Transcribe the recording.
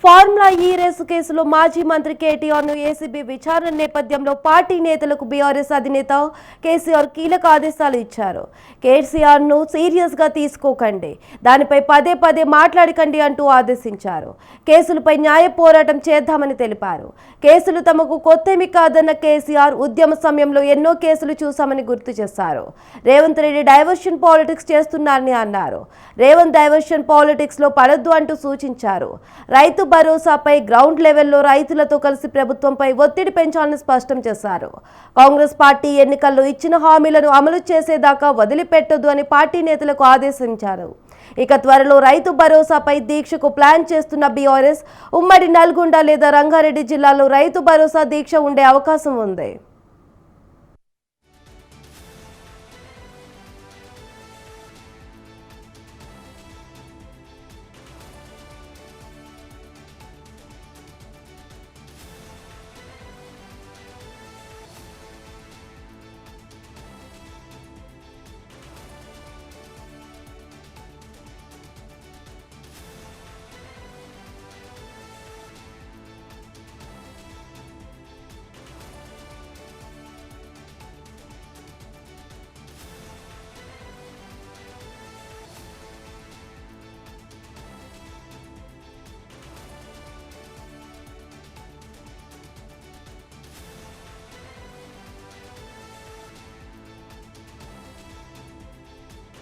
Formula ఈ race కేసులో మాజీ మంత్రి కేటీఆర్ను ఏసీబీ విచారణ నేపథ్యంలో పార్టీ నేతలకు బీఆర్ఎస్ అధినేత కేసీఆర్ కీలక ఆదేశాలు ఇచ్చారు. కేసీఆర్ను సీరియస్గా తీసుకోకండి, దానిపై పదే పదే మాట్లాడకండి అంటూ ఆదేశించారు. కేసులపై న్యాయ పోరాటం చేద్దామని తెలిపారు. కేసులు తమకు కొత్తేమి కాదన్న కేసీఆర్ ఉద్యమ సమయంలో ఎన్నో కేసులు చూశామని గుర్తు చేశారు. రేవంత్ రెడ్డి డైవర్షన్ పాలిటిక్స్ చేస్తున్నారని అన్నారు. రేవంత్ డైవర్షన్ పాలిటిక్స్ లో పడొద్దు అంటూ సూచించారు. రైతు భరోసాపై గ్రౌండ్ లెవెల్లో రైతులతో కలిసి ప్రభుత్వంపై ఒత్తిడి పెంచాలని స్పష్టం చేశారు. కాంగ్రెస్ పార్టీ ఎన్నికల్లో ఇచ్చిన హామీలను అమలు చేసేదాకా వదిలిపెట్టొద్దు అని పార్టీ నేతలకు ఆదేశించారు. ఇక త్వరలో రైతు భరోసాపై దీక్షకు ప్లాన్ చేస్తున్న బీఆర్ఎస్ ఉమ్మడి నల్గొండ లేదా రంగారెడ్డి జిల్లాలో రైతు భరోసా దీక్ష ఉండే అవకాశం ఉంది.